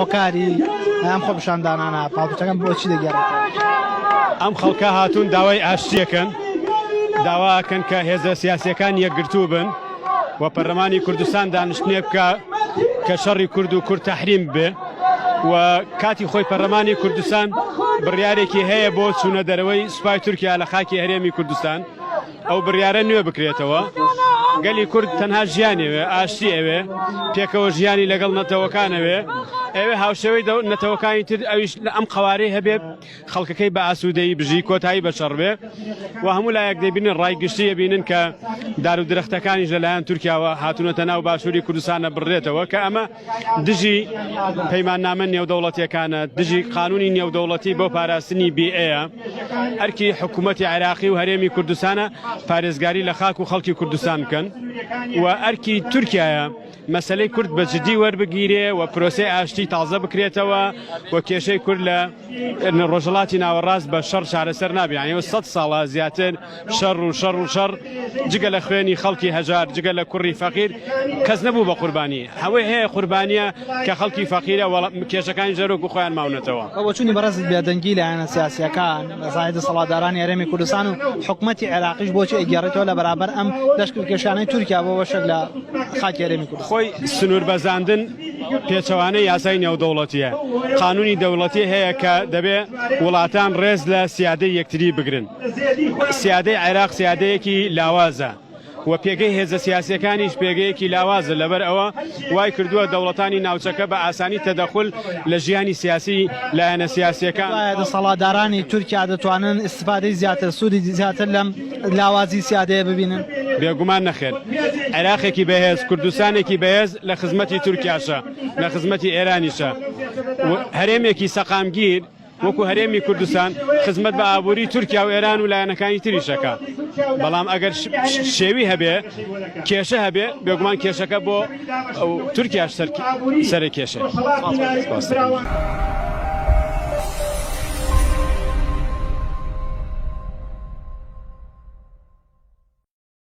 هۆکاری ئەم خۆپیشاندانانە پاڵپوچەکان بۆچی دەگەڕێت؟ ئەم خەڵکە هاتوون داوای ئاشتیەکەن، داواکەن کە هێزە سیاسیەکان یەکگرتوو بن و پەرلەمانی کوردستان دانیشتنێ بکە کە شەڕی کورد و کورد تەحریم بێ و کاتی خۆی پەرلەمانی کوردستان بڕیارێکی هەیە بۆ چوونە دەرەوەی سوپای تورکیا لە خاکی هەرێمی کوردستان. ئەو بڕیارە نوێ بکرێتەوە. گەلی کورد تەنها ژیانێوێ، ئاشتی ئەوێ، پێکەوە ژیانی لەگەڵ نەتەوەکانەوێ، ئەوێ هاوشێوەی نەتەوەکانی تر ئەویش لە ئەم قەوارەی هەبێ خەڵکەکەی بە ئاسوودەیی بژی کۆتایی بە شەڕ بێ و هەموو لایەک دەبینن ڕایگشتی ئەبینن کە دار و درەختەکانیش لەلایەن تورکیاوە هاتوونەتە ناو باشووری کوردستانە بڕێتەوە کە ئەمە دژی پەیماننامە نێودەوڵەتیەکانە، دژی قانونی نێودەوڵەتی بۆ پاراستنی بیئەیە. ئەرکی حکوومەتی عێراقی و هەرێمی کوردستانە پارێزگاری لە خاک و خەڵکی کوردستان بکەن و ئەرکی تورکیایە مەسلەی کورد بە جدی وەربگیرێ و پرۆسەی ئاشتی تازە بکرێتەوە و کێشەی کورد لە ڕۆژهەڵاتی ناوەڕاست بە شەڕ چارەسەر نابێت. یعنی 100 ساڵە زیاتر شەڕ و شەڕ و شەڕ جگە لە خوێنی خەڵکی هەژار، جگە لە کوڕی فەقیر کەس نەبوو بە قوربانی. هەوەی هەیە قوربانیە کە خەڵکی فەقیرە کێشەکانی ژەرۆک و خۆیان ماونەتەوە. ئەوە چوونی بەڕێز بێدەنگی لایەنە سیاسیەکان بەزایەت دەسەڵاتدارانی هەرێمی کوردستان و حکوومەتی عێراقیش بۆچی ئەگەڕێتەوە لە بەرابەر ئەم لەشکرکێشانەی تورکیا بۆ وەشێک لە خاکی هەرێمی کوردستان؟ خۆی سنوور بەزاندن پێچەوانەی یاسای نێودەوڵەتیە. قانونی دەوڵەتی هەیە کە دەبێ وڵاتان ڕێز لە سیادەی یەکتری بگرن. سیادەی عێراق سیادەیەکی لاوازە و پێگەی هێزە سیاسیەکانیش پێگەیەکی لاوازە. لەبەر ئەوە وای کردووە دەوڵەتانی ناوچەکە بە ئاسانی تەدەخل لە ژیانی سیاسی لایەنە سیاسیەکان. دەسەڵاتدارانی تورکیا دەتوانن استفادەی زیاتر، سوودی زیاتر لەم لاوازی سیادەیە ببینن؟ بێگومان نەخێر. عێراقێکی بەهێز، کوردستانێکی بەهێز لە خزمەتی تورکیاشە، لە خزمەتی ئێرانیشە. هەرێمێکی سەقامگیر وەکو هەرێمی کوردستان خزمەت بە ئابووری تورکیا و ئێران و لایەنەکانی تریشەکە. بەڵام ئەگەر شێوی هەبێ، کێشە هەبێ، بێگومان کێشەکە بۆ تورکیاش سەرکێشە.